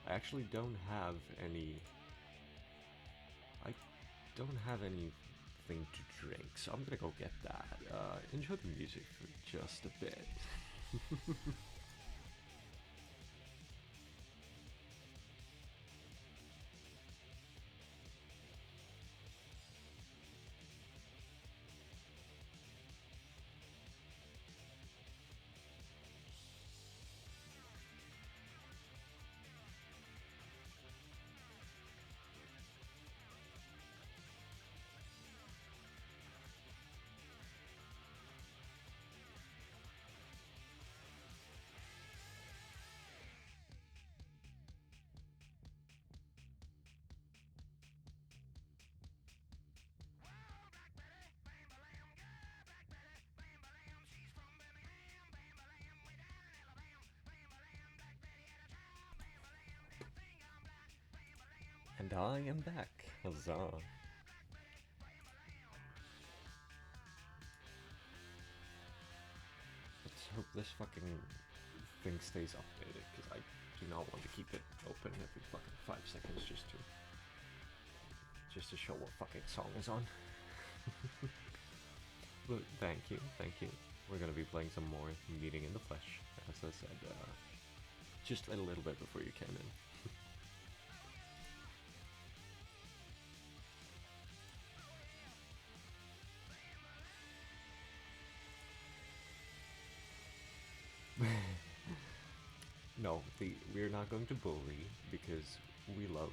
I actually don't have any... I don't have anything to drink, so I'm gonna go get that. Enjoy the music for just a bit. And I am back. Huzzah. Let's hope this fucking thing stays updated, because I do not want to keep it open every fucking 5 seconds just to show what fucking song is on. But thank you. We're gonna be playing some more Meeting in the Flesh, as I said, just a little bit before you came in. No, we're not going to bully, because we love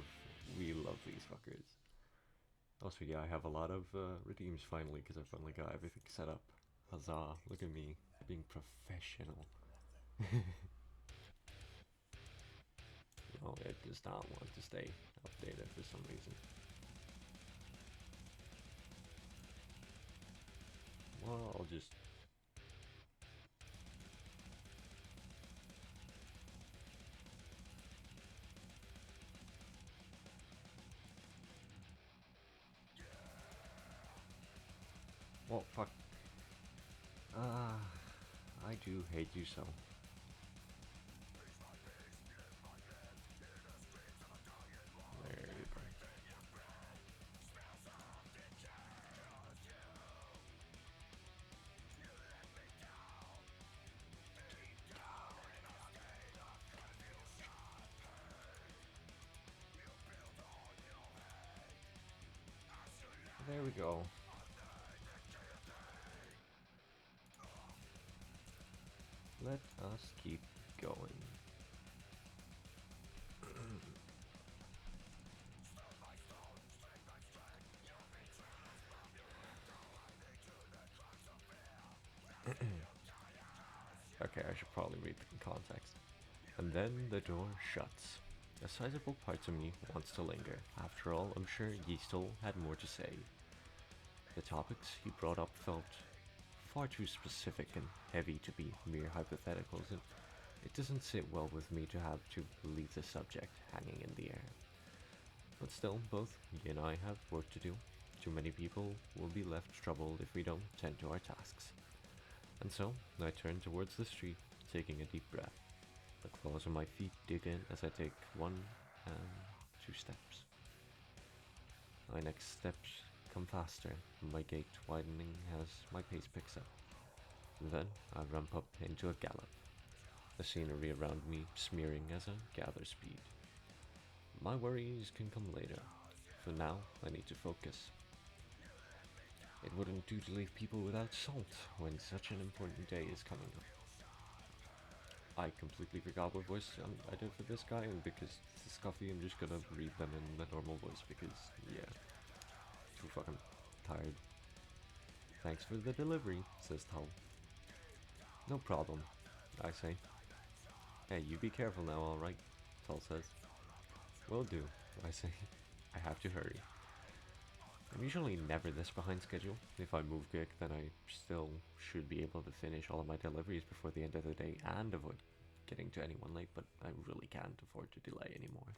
these fuckers. Also, yeah, I have a lot of redeems finally, because I finally got everything set up. Huzzah, look at me, being professional. No, it does not want to stay updated for some reason. Well, I'll just... Well, fuck. I do hate you so. There you go. There we go. Let us keep going. Okay, I should probably read the context. And then the door shuts. A sizable part of me wants to linger. After all, I'm sure Yeastel had more to say. The topics he brought up felt far too specific and heavy to be mere hypotheticals, and it doesn't sit well with me to have to leave the subject hanging in the air. But still, both he and I have work to do. Too many people will be left troubled if we don't tend to our tasks. And so, I turn towards the street, taking a deep breath. The claws on my feet dig in as I take 1 and 2 steps. My next steps come faster, my gait widening as my pace picks up. Then I ramp up into a gallop, the scenery around me smearing as I gather speed. My worries can come later. For now, I need to focus. It wouldn't do to leave people without salt when such an important day is coming up. I completely forgot what voice I did for this guy, and because this is Coffee, I'm just gonna read them in the normal voice because, yeah, too fucking tired. Thanks for the delivery, says Tal. No problem, I say. Hey, you be careful now, alright, Tal says. Will do, I say. I have to hurry. I'm usually never this behind schedule. If I move quick, then I still should be able to finish all of my deliveries before the end of the day and avoid getting to anyone late, but I really can't afford to delay anymore.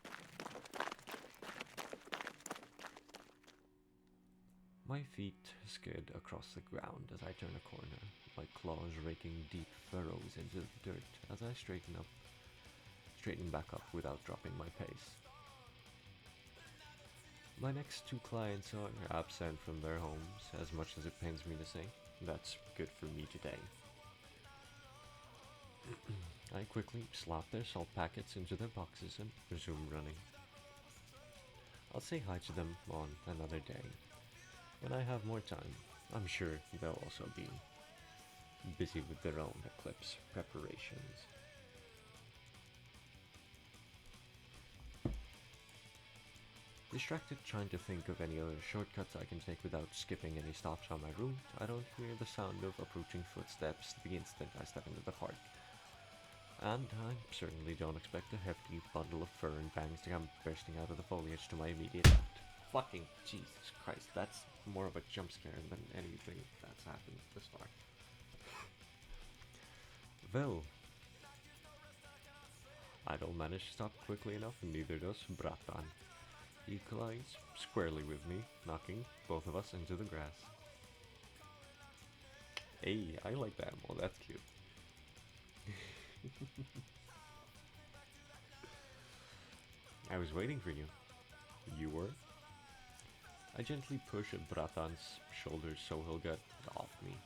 My feet skid across the ground as I turn a corner, my claws raking deep furrows into the dirt as I straighten up. straighten back up without dropping my pace. My next two clients are absent from their homes, as much as it pains me to say. That's good for me today. I quickly slop their salt packets into their boxes and resume running. I'll say hi to them on another day. When I have more time, I'm sure they'll also be busy with their own eclipse preparations. Distracted trying to think of any other shortcuts I can take without skipping any stops on my route, I don't hear the sound of approaching footsteps the instant I step into the park. And I certainly don't expect a hefty bundle of fur and fangs to come bursting out of the foliage to my immediate left. Fucking Jesus Christ, that's more of a jump scare than anything that's happened this far. Well, I don't manage to stop quickly enough, and neither does Bratan. He collides squarely with me, knocking both of us into the grass. Hey, I like that. Well, that's cute. I was waiting for you. You were? I gently push Bratan's shoulders so he'll get off me.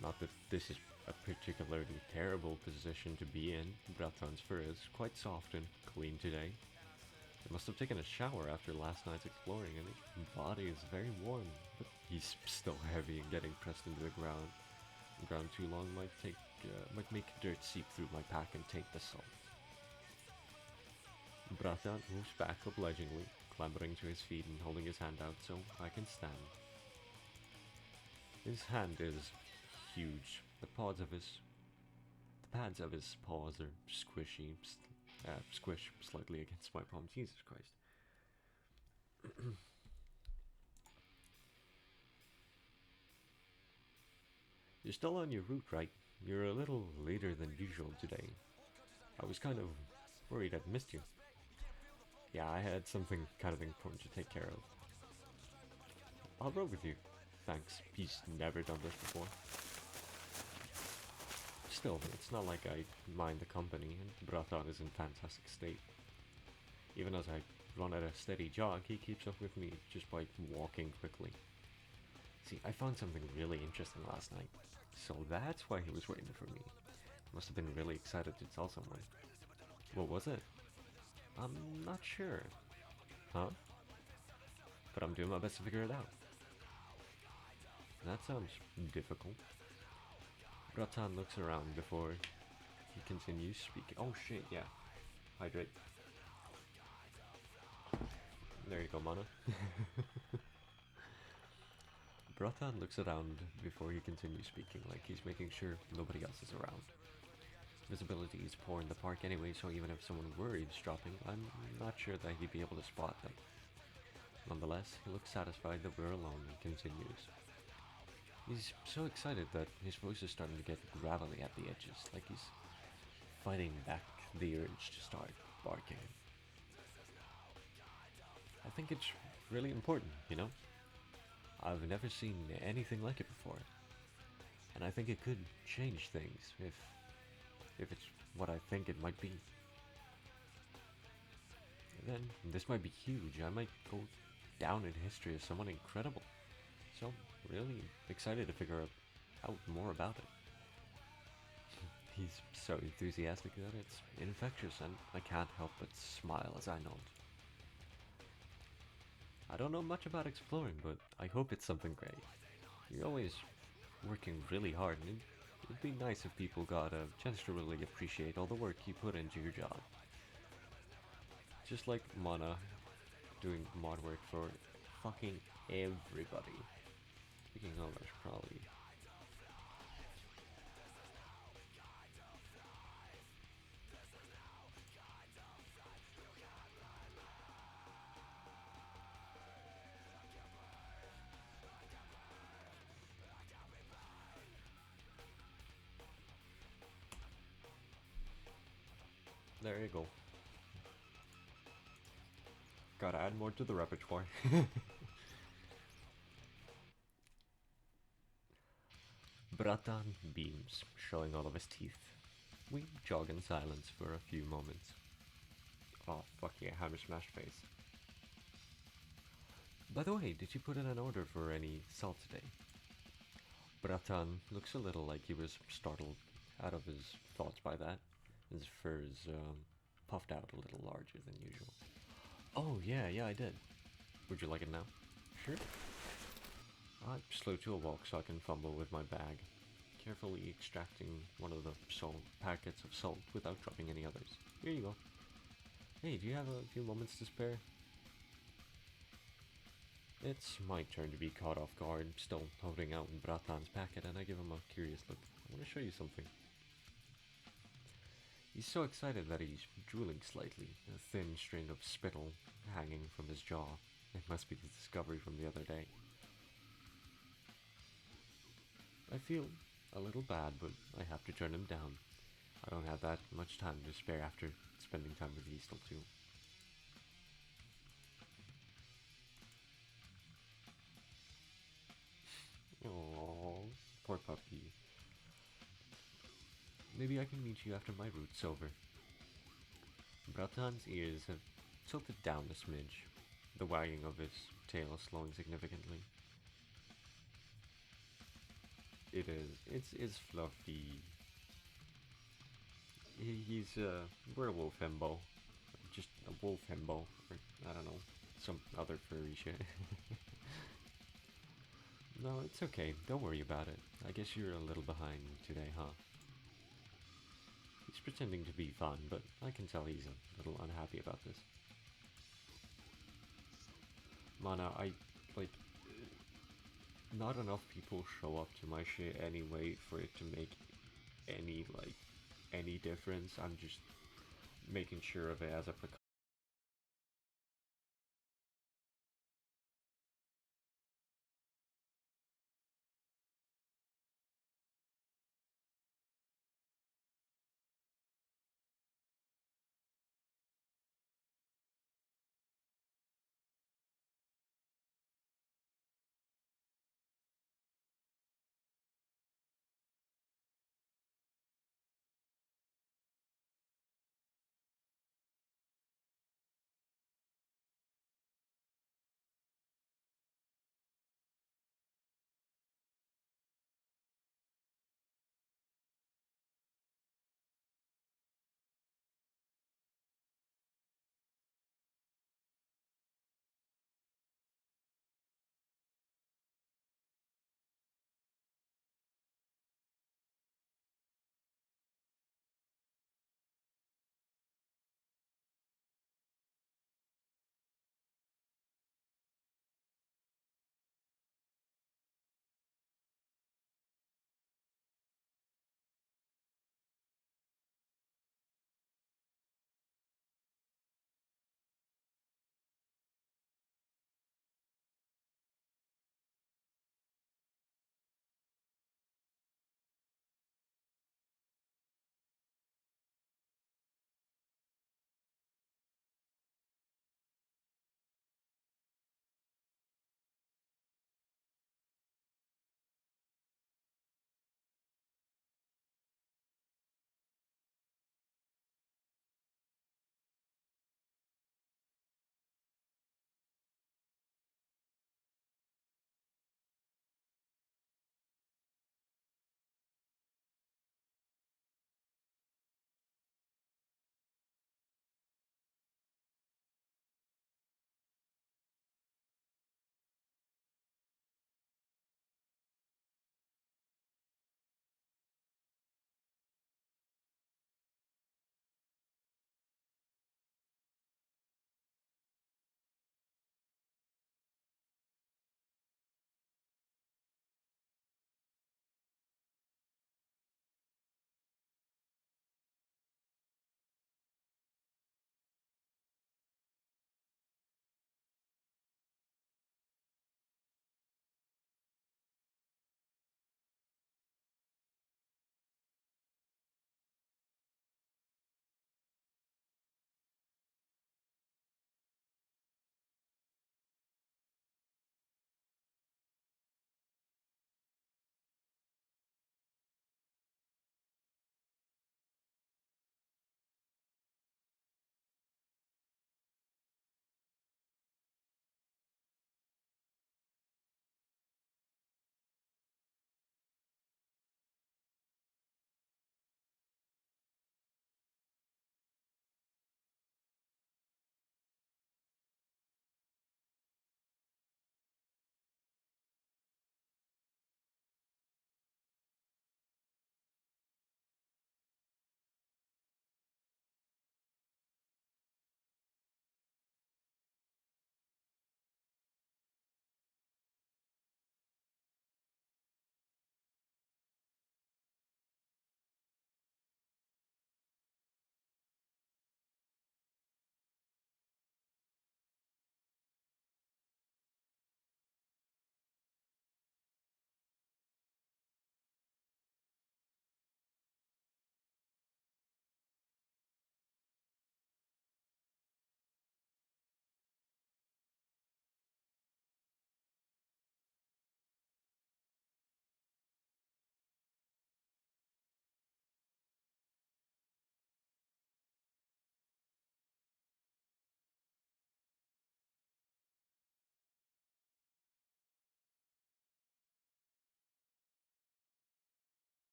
Not that this is a particularly terrible position to be in. Bratan's fur is quite soft and clean today. He must have taken a shower after last night's exploring, and his body is very warm, but he's still heavy and getting pressed into the ground. The ground too long might make dirt seep through my pack and taint the salt. Bratan moves back obligingly, clambering to his feet and holding his hand out so I can stand. His hand is huge. The pads of his paws are squishy, squish slightly against my palm. Jesus Christ. You're still on your route, right? You're a little later than usual today. I was kind of worried I'd missed you. Yeah, I had something kind of important to take care of. I'll row with you. Thanks. He's never done this before. Still, it's not like I mind the company, and Bratan is in fantastic state. Even as I run at a steady jog, he keeps up with me just by walking quickly. See, I found something really interesting last night, so that's why he was waiting for me. Must have been really excited to tell someone. What was it? I'm not sure. Huh? But I'm doing my best to figure it out. That sounds difficult. Bratan looks around before he continues speaking. Oh shit, yeah. Hydrate. There you go, mana. Bratan looks around before he continues speaking, like he's making sure nobody else is around. Visibility is poor in the park anyway, so even if someone were eavesdropping, I'm not sure that he'd be able to spot them. Nonetheless, he looks satisfied that we're alone and continues. He's so excited that his voice is starting to get gravelly at the edges, like he's fighting back the urge to start barking. I think it's really important, you know? I've never seen anything like it before. And I think it could change things if it's what I think it might be. Then this might be huge. I might go down in history as someone incredible. So, really excited to figure out more about it. He's so enthusiastic that it's infectious, and I can't help but smile as I nod. I don't know much about exploring, but I hope it's something great. You're always working really hard, and it'd be nice if people got a chance to really appreciate all the work you put into your job. Just like Mana doing mod work for fucking everybody. Speaking of, I should probably... There you go. Gotta add more to the repertoire. Bratan beams, showing all of his teeth. We jog in silence for a few moments. Oh, fuck yeah, hammer smash face. By the way, did you put in an order for any salt today? Bratan looks a little like he was startled out of his thoughts by that. His fur is puffed out a little larger than usual. Oh, yeah, I did. Would you like it now? Sure. I'm slow to a walk so I can fumble with my bag, carefully extracting one of the packets of salt without dropping any others. Here you go. Hey, do you have a few moments to spare? It's my turn to be caught off guard, still holding out Bratan's packet, and I give him a curious look. I want to show you something. He's so excited that he's drooling slightly, a thin string of spittle hanging from his jaw. It must be the discovery from the other day. I feel a little bad, but I have to turn him down. I don't have that much time to spare after spending time with Yeastel too. Oh, poor puppy. Maybe I can meet you after my route's over. Bratan's ears have tilted down a smidge, the wagging of his tail slowing significantly. It's fluffy. He's a werewolf himbo. Just a wolf himbo. Or, I don't know, some other furry shit. No, it's okay. Don't worry about it. I guess you're a little behind today, huh? He's pretending to be fun, but I can tell he's a little unhappy about this. Mana, like, not enough people show up to my shit anyway for it to make any difference. I'm just making sure of it as a precaution.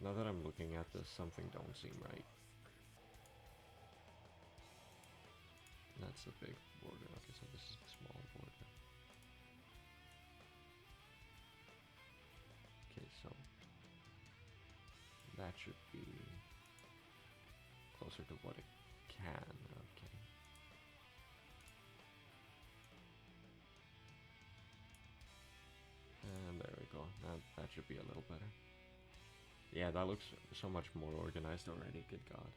Now that I'm looking at this, something don't seem right. That's a big border. Okay, so this is a small border. Okay, so that should be closer to what it can. Okay. And there we go. That should be a little better. Yeah, that looks so much more organized already. Good God.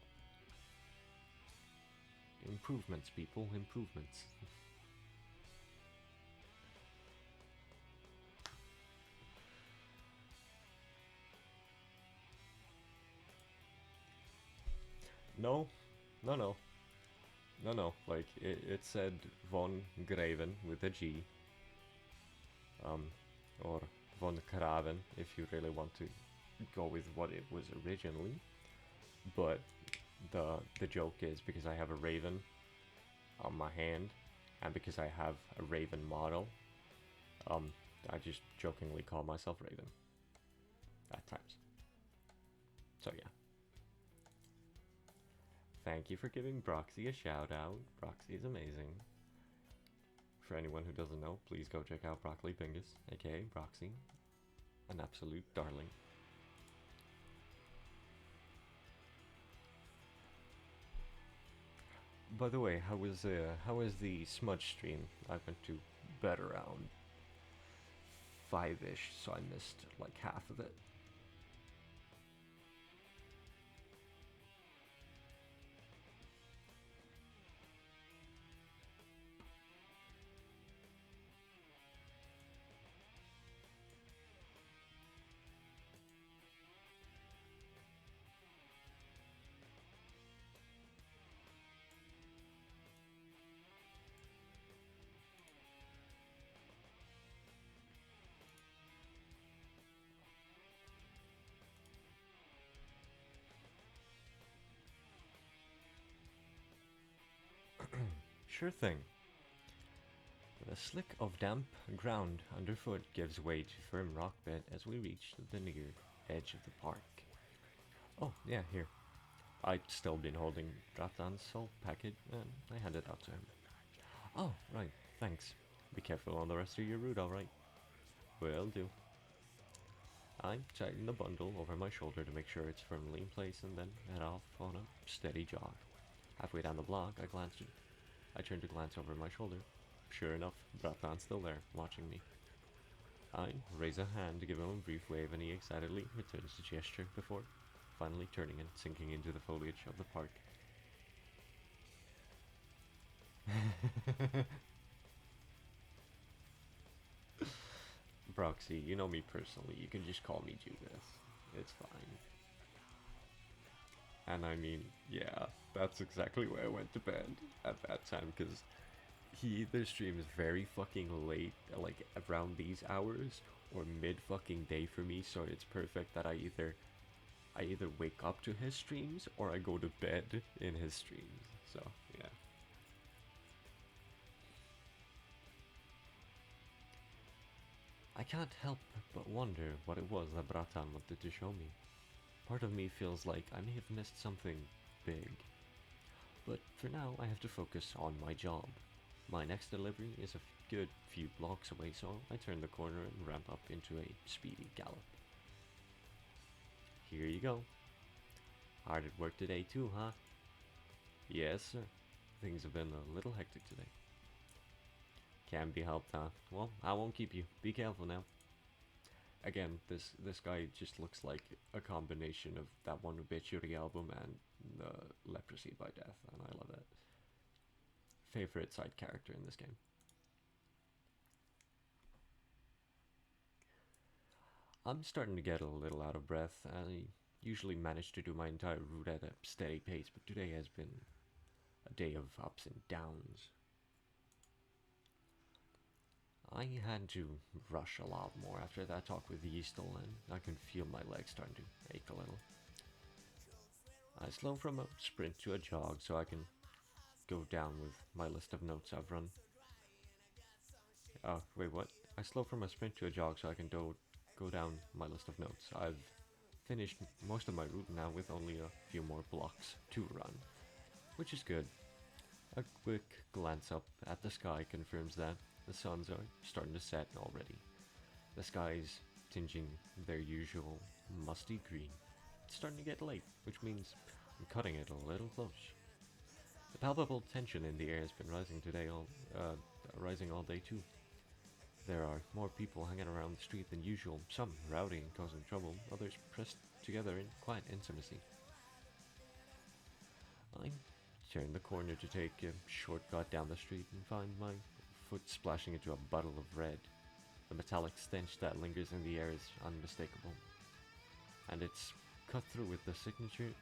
Improvements, people. Improvements. No. No, no. No, no. Like, it said von Graven with a G. Or von Kraven if you really want to go with what it was originally. But the joke is because I have a raven on my hand, and because I have a raven model, I just jokingly call myself Raven at times. So yeah. Thank you for giving Broxy a shout out. Broxy is amazing. For anyone who doesn't know, please go check out Broccoli Bingus, aka Broxy. An absolute darling. By the way, how was the smudge stream? I went to bed around 5-ish, so I missed like half of it. Sure thing. The slick of damp ground underfoot gives way to firm rock bed as we reach the near edge of the park. Oh, yeah, here. I'd still been holding Dratan's salt packet, and I handed it out to him. Oh, right, thanks. Be careful on the rest of your route, alright? Will do. I tighten the bundle over my shoulder to make sure it's firmly in place and then head off on a steady jog. Halfway down the block, I turn to glance over my shoulder. Sure enough, Bratan's still there, watching me. I raise a hand to give him a brief wave and he excitedly returns the gesture before finally turning and sinking into the foliage of the park. Broxy, you know me personally, you can just call me Judas. It's fine. And I mean, yeah, that's exactly why I went to bed at that time, because he either streams very fucking late, like around these hours, or mid fucking day for me, so it's perfect that I either wake up to his streams or I go to bed in his streams. So yeah. I can't help but wonder what it was that Bratan wanted to show me. Part of me feels like I may have missed something big. But for now, I have to focus on my job. My next delivery is a good few blocks away, so I turn the corner and ramp up into a speedy gallop. Here you go. Hard at work today too, huh? Yes, sir. Things have been a little hectic today. Can be helped, huh? Well, I won't keep you. Be careful now. Again, this guy just looks like a combination of that one Obituary album and the Leprosy by Death, and I love it. Favorite side character in this game. I'm starting to get a little out of breath. I usually manage to do my entire route at a steady pace, but today has been a day of ups and downs. I had to rush a lot more after that talk with Yeastel, and I can feel my legs starting to ache a little. I slow from a sprint to a jog so I can go down with my list of notes I've run. Wait, what? I slow from a sprint to a jog so I can go down my list of notes. I've finished most of my route now with only a few more blocks to run, which is good. A quick glance up at the sky confirms that the suns are starting to set already. The sky's tinging their usual musty green. It's starting to get late, which means I'm cutting it a little close. The palpable tension in the air has been rising all day too. There are more people hanging around the street than usual, some rowdy and causing trouble, others pressed together in quiet intimacy. I turn the corner to take a shortcut down the street and find my foot splashing into a puddle of red. The metallic stench that lingers in the air is unmistakable, and it's cut through with the signature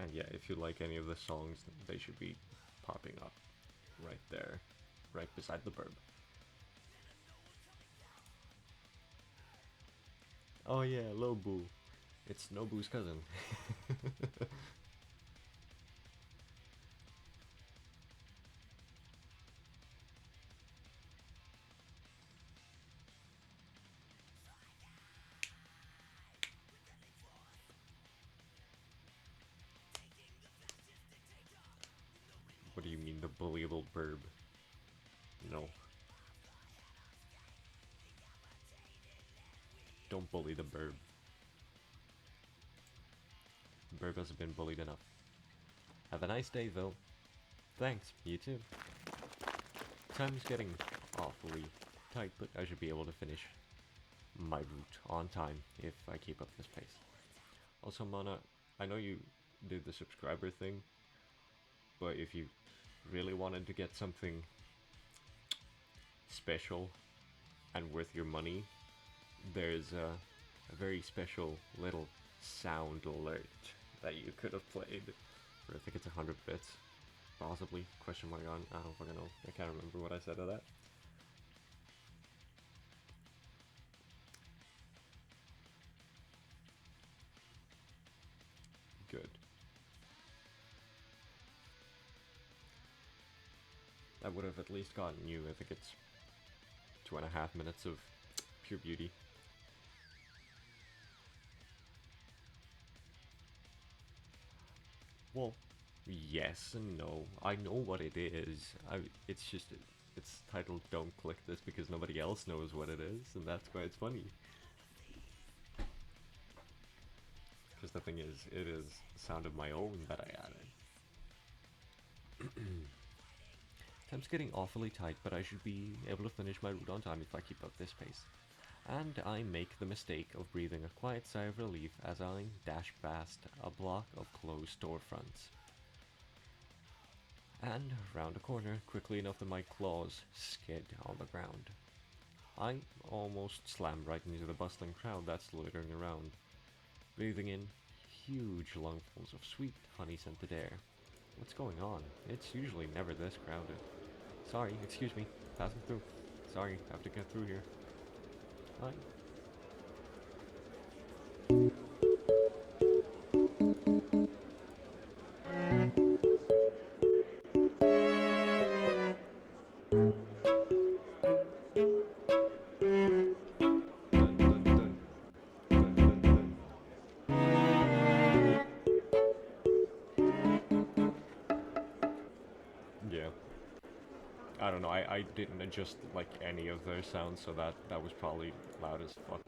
And yeah, if you like any of the songs, they should be popping up right there, right beside the burb. Oh yeah, Lobu. It's Nobu's cousin. What do you mean, the bullyable burb? No. Don't bully the burb. Burb hasn't been bullied enough. Have a nice day, though. Thanks, you too. Time's getting awfully tight, but I should be able to finish my route on time if I keep up this pace. Also, Mana, I know you did the subscriber thing, but if you really wanted to get something special and worth your money, there's a very special little sound alert that you could have played for, I think it's 100 bits, possibly, question mark on, I don't fucking know, I can't remember what I said to that. Good. That would have at least gotten you, I think it's 2.5 minutes of pure beauty. Well, yes and no. I know what it is. It's just, it's titled Don't Click This because nobody else knows what it is, and that's why it's funny. Because the thing is, it is a sound of my own that I added. Time's getting awfully tight, but I should be able to finish my route on time if I keep up this pace. And I make the mistake of breathing a quiet sigh of relief as I dash past a block of closed storefronts. And round a corner quickly enough that my claws skid on the ground. I almost slam right into the bustling crowd that's loitering around, breathing in huge lungfuls of sweet honey-scented air. What's going on? It's usually never this crowded. Sorry, excuse me, passing through. Sorry, have to get through here. Hi. Yeah. I don't know, I didn't adjust like any of their sounds, so that was probably loud as fuck.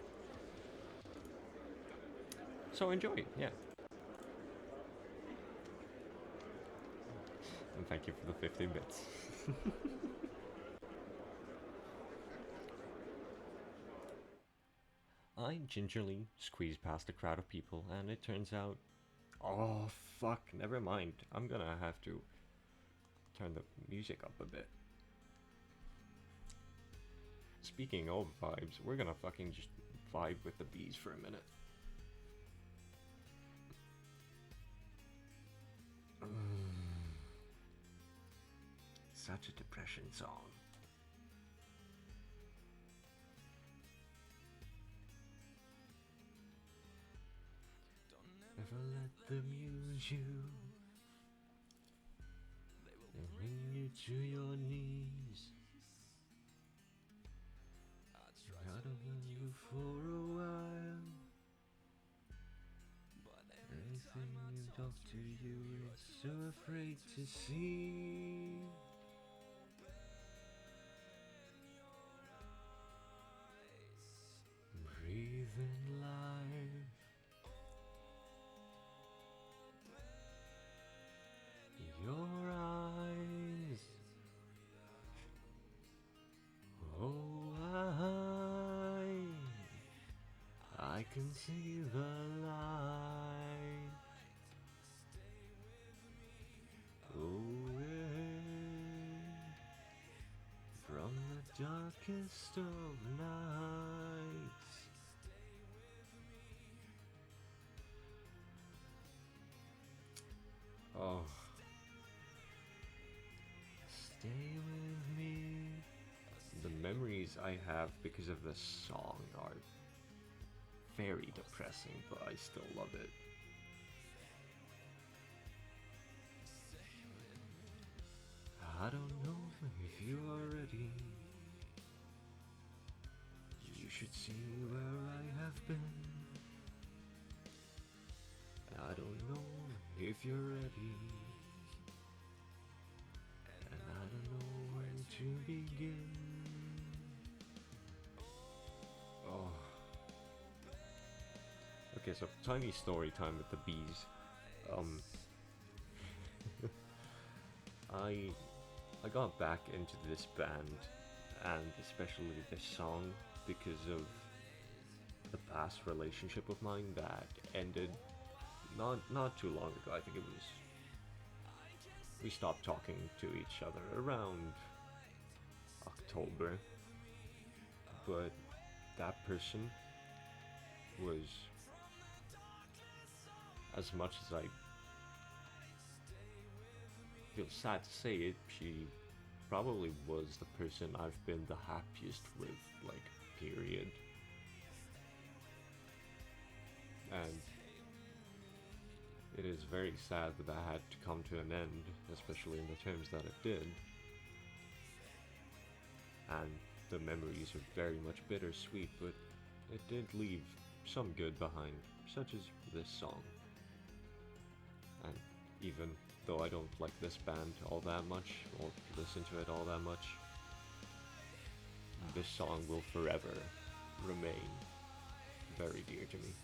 So enjoy, yeah. And thank you for the 15 bits. I gingerly squeeze past a crowd of people, and it turns out... Oh, fuck, never mind. I'm gonna have to turn the music up a bit. Speaking of vibes, we're gonna fucking just vibe with the bees for a minute. Such a depression song. Never let them use you. They bring you to your knees. Gotta love you for a while. Anything you talk to you, it's so afraid to see. Breathe in life. Your eyes. Oh, I can see the light. Away from the darkest of nights. memories I have because of this song are very depressing, but I still love it. I don't know if you are ready. You should see where I have been. I don't know if you're ready. And I don't know when to begin. Oh. Okay, so tiny story time with the bees. I got back into this band, and especially this song, because of the past relationship of mine that ended not too long ago. I think it was, we stopped talking to each other around October, but that person was, as much as I feel sad to say it, she probably was the person I've been the happiest with, like, period. And it is very sad that that had to come to an end, especially in the terms that it did. And the memories are very much bittersweet, but it did leave some good behind, such as this song. And even though I don't like this band all that much, or listen to it all that much, this song will forever remain very dear to me.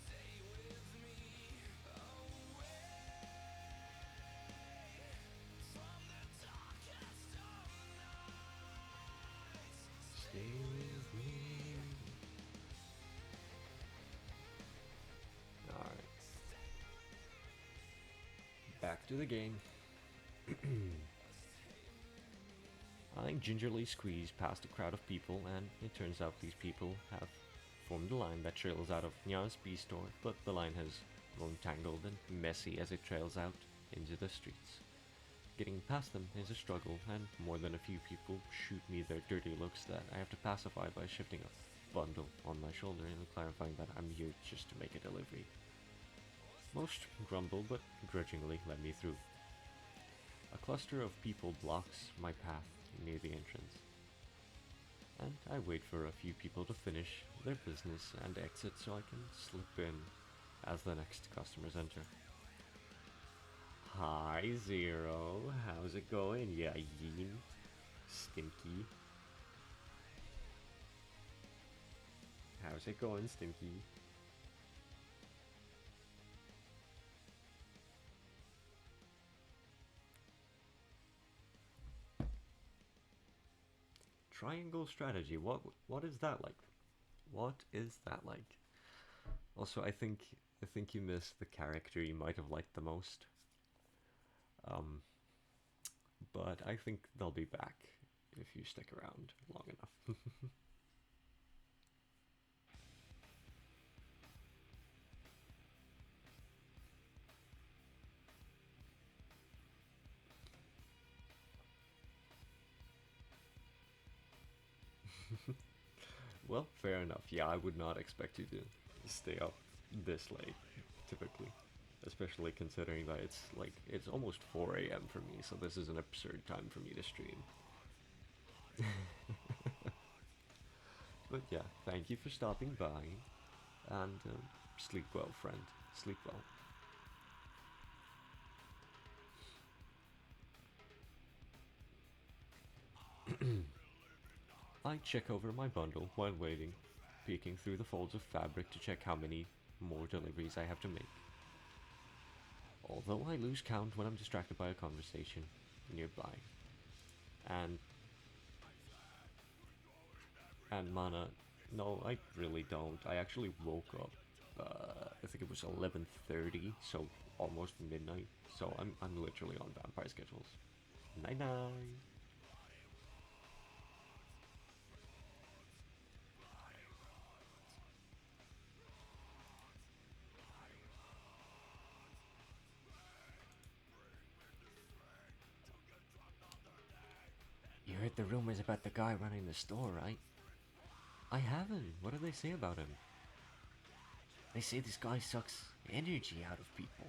Stay with me. Alright. Back to the game. I gingerly squeeze past a crowd of people, and it turns out these people have formed a line that trails out of Nya's B store, but the line has grown tangled and messy as it trails out into the streets. Getting past them is a struggle, and more than a few people shoot me their dirty looks that I have to pacify by shifting a bundle on my shoulder and clarifying that I'm here just to make a delivery. Most grumble, but grudgingly let me through. A cluster of people blocks my path near the entrance, and I wait for a few people to finish their business and exit so I can slip in as the next customers enter. Hi, Zero. How's it going, yeah, Yeen? Stinky. How's it going, Stinky? Triangle strategy. What is that like? What is that like? Also, I think you missed the character you might have liked the most. Um, but I think they'll be back if you stick around long enough. Well, fair enough. Yeah, I would not expect you to stay up this late, typically. Especially considering that it's almost 4 a.m. for me, so this is an absurd time for me to stream. But yeah, thank you for stopping by, and sleep well, friend. Sleep well. I check over my bundle while waiting, peeking through the folds of fabric to check how many more deliveries I have to make. Although I lose count when I'm distracted by a conversation nearby. And mana, no, I really don't. I actually woke up. I think it was 11:30, so almost midnight. So I'm literally on vampire schedules. Night night. You heard the rumors about the guy running the store, right? I haven't. What do they say about him? They say this guy sucks energy out of people.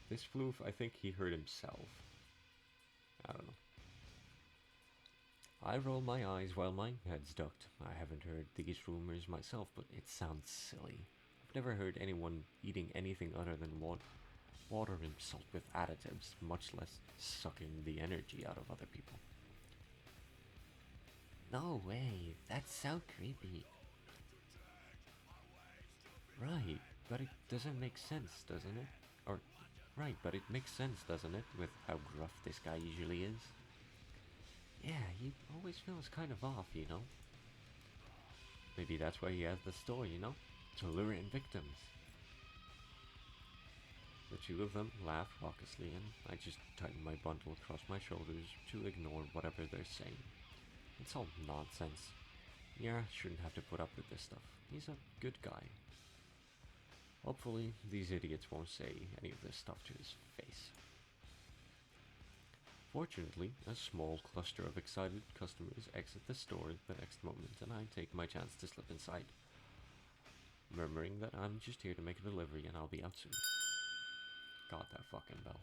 This floof, I think he hurt himself. I don't know. I roll my eyes while my head's ducked. I haven't heard these rumors myself, but it sounds silly. I've never heard anyone eating anything other than water and salt with additives, much less sucking the energy out of other people. No way, that's so creepy. Right, but it doesn't make sense, doesn't it? Or, right, but it makes sense, doesn't it, with how gruff this guy usually is? Yeah, he always feels kind of off, you know? Maybe that's why he has the store, you know? To lure in victims. The two of them laugh raucously, and I just tighten my bundle across my shoulders to ignore whatever they're saying. It's all nonsense. Yara shouldn't have to put up with this stuff. He's a good guy. Hopefully, these idiots won't say any of this stuff to his face. Fortunately, a small cluster of excited customers exit the store the next moment, and I take my chance to slip inside, murmuring that I'm just here to make a delivery and I'll be out soon. God, that fucking bell.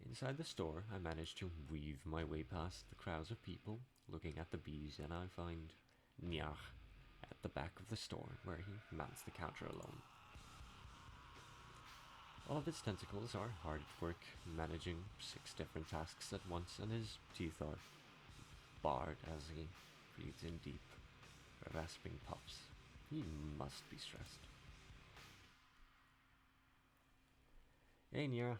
Inside the store, I manage to weave my way past the crowds of people looking at the bees, and I find Nyach at the back of the store where he mounts the counter alone. All of his tentacles are hard at work, managing 6 different tasks at once, and his teeth are bared as he breathes in deep, rasping puffs. He must be stressed. Hey, Nira.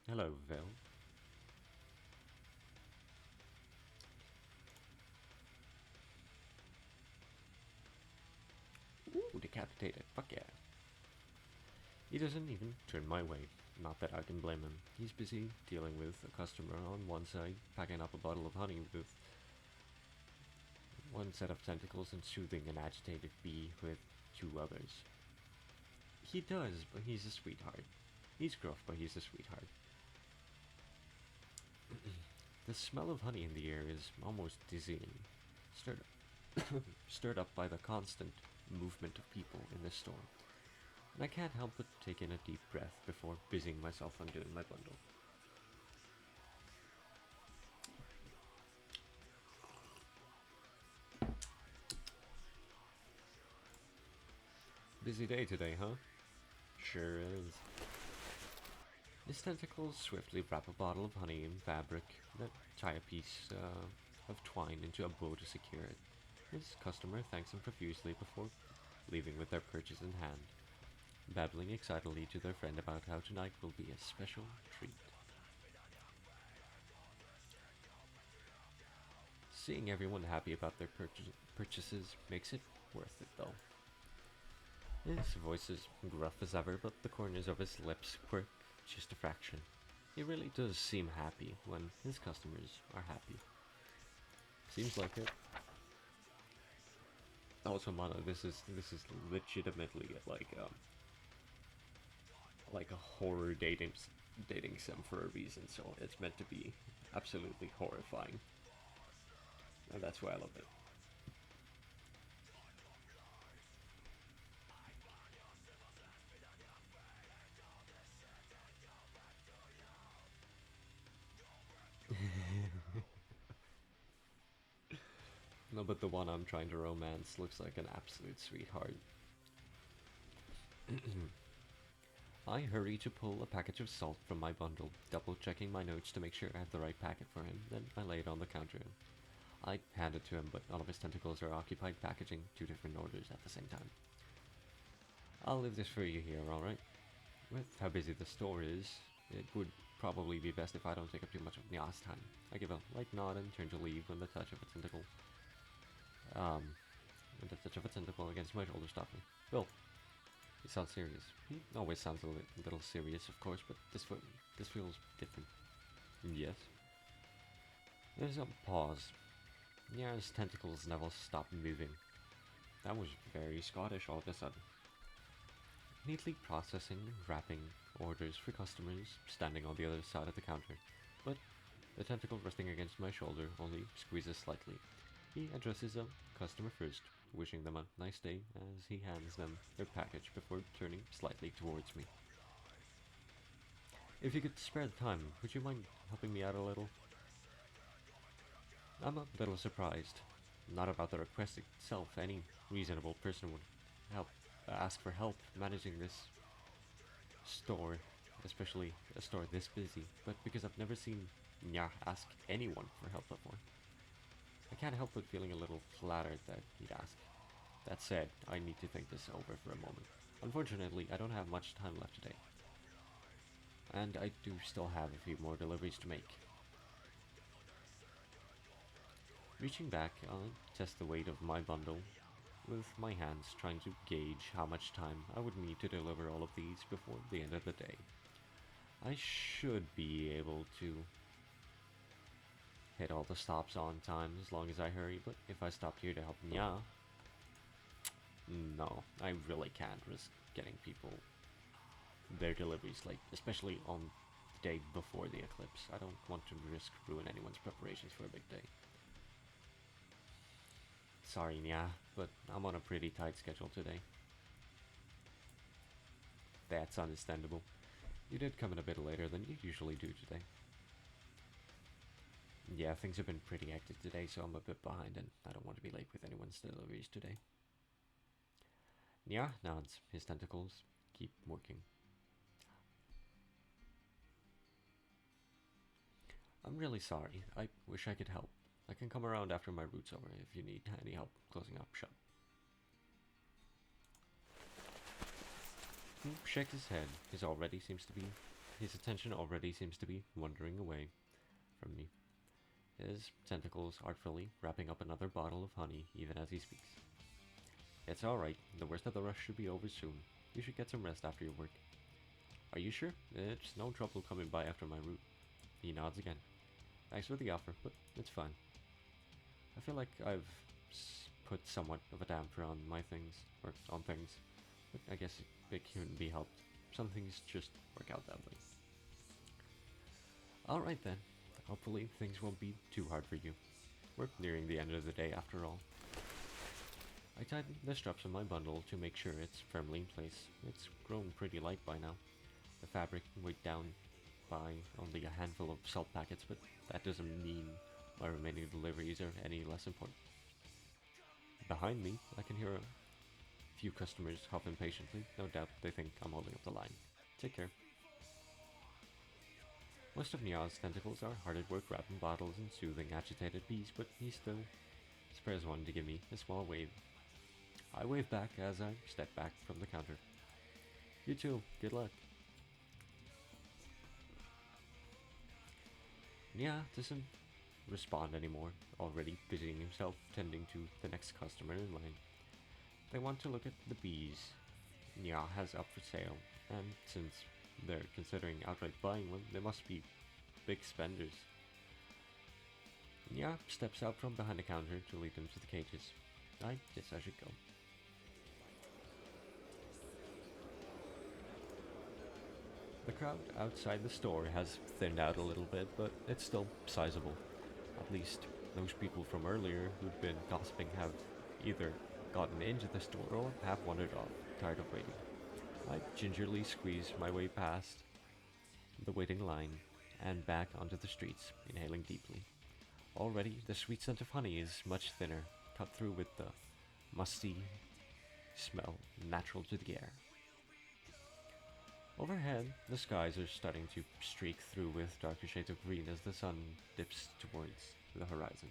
Hello, Vel. Ooh, decapitated. Fuck yeah. He doesn't even turn my way. Not that I can blame him. He's busy dealing with a customer on one side, packing up a bottle of honey with one set of tentacles and soothing an agitated bee with 2 others. He does, but he's a sweetheart. He's gruff, but he's a sweetheart. The smell of honey in the air is almost dizzying, stirred up by the constant movement of people in the store. And I can't help but take in a deep breath before busying myself undoing my bundle. Busy day today, huh? Sure is. His tentacles swiftly wrap a bottle of honey in fabric, then tie a piece of twine into a bow to secure it. His customer thanks him profusely before leaving with their purchase in hand, babbling excitedly to their friend about how tonight will be a special treat. Seeing everyone happy about their purchases makes it worth it, though. His voice is gruff as ever, but the corners of his lips quirk just a fraction. He really does seem happy when his customers are happy. Seems like it. Also, Mono, this is legitimately like a horror dating sim for a reason. So it's meant to be absolutely horrifying, and that's why I love it. No, but the one I'm trying to romance looks like an absolute sweetheart. I hurry to pull a package of salt from my bundle, double checking my notes to make sure I have the right packet for him, then I lay it on the counter. I hand it to him, but all of his tentacles are occupied packaging 2 different orders at the same time. I'll leave this for you here, alright? With how busy the store is, it would probably be best if I don't take up too much of Nya's time. I give a light nod and turn to leave when the touch of a tentacle against my shoulder stopped me. Well, he sounds serious. He always sounds a little serious, of course, but this feels different. Yes. There's a pause. Nya's tentacles never stop moving. That was very Scottish all of a sudden. Neatly processing and wrapping orders for customers standing on the other side of the counter, but The tentacle resting against my shoulder only squeezes slightly. He addresses them customer first, wishing them a nice day as he hands them their package before turning slightly towards me. If you could spare the time, would you mind helping me out a little? I'm a little surprised. Not about the request itself. Any reasonable person would help ask for help managing this store, especially a store this busy, but because I've never seen Nya ask anyone for help before, I can't help but feeling a little flattered that he'd ask. That said, I need to think this over for a moment. Unfortunately, I don't have much time left today, and I do still have a few more deliveries to make. Reaching back, I'll test the weight of my bundle with my hands, trying to gauge how much time I would need to deliver all of these before the end of the day. I should be able to hit all the stops on time as long as I hurry, but if I stopped here to help Nya, no, I really can't risk getting people their deliveries late, especially on the day before the eclipse. I don't want to risk ruin anyone's preparations for a big day. Sorry, Nya, but I'm on a pretty tight schedule today. That's understandable. You did come in a bit later than you usually do today. Yeah, things have been pretty hectic today, so I'm a bit behind and I don't want to be late with anyone's deliveries today. Nya nods, his tentacles keep working. I'm really sorry. I wish I could help. I can come around after my route's over if you need any help closing up shop. He shakes his head. His attention already seems to be wandering away from me. His tentacles artfully wrapping up another bottle of honey even as he speaks. It's alright. The worst of the rush should be over soon. You should get some rest after your work. Are you sure? It's no trouble coming by after my route. He nods again. Thanks for the offer, but it's fine. I feel like I've put somewhat of a damper on my things, or on things, but I guess it couldn't be helped. Some things just work out that way. Alright then, hopefully things won't be too hard for you. We're nearing the end of the day after all. I tighten the straps on my bundle to make sure it's firmly in place. It's grown pretty light by now. The fabric weighed down by only a handful of salt packets, but that doesn't mean my remaining deliveries are any less important. Behind me, I can hear a few customers huff impatiently. No doubt they think I'm holding up the line. Take care. Most of Nya's tentacles are hard at work wrapping bottles and soothing agitated bees, but he still spares one to give me a small wave. I wave back as I step back from the counter. You too, good luck. Nya doesn't respond anymore, already busying himself tending to the next customer in line. They want to look at the bees Nya has up for sale, and since they're considering outright buying one, they must be big spenders. Nya steps out from behind the counter to lead them to the cages. I guess I should go. The crowd outside the store has thinned out a little bit, but it's still sizable. At least those people from earlier who'd been gossiping have either gotten into the store or have wandered off, tired of waiting. I gingerly squeeze my way past the waiting line and back onto the streets, inhaling deeply. Already, the sweet scent of honey is much thinner, cut through with the musty smell natural to the air. Overhead, the skies are starting to streak through with darker shades of green as the sun dips towards the horizon.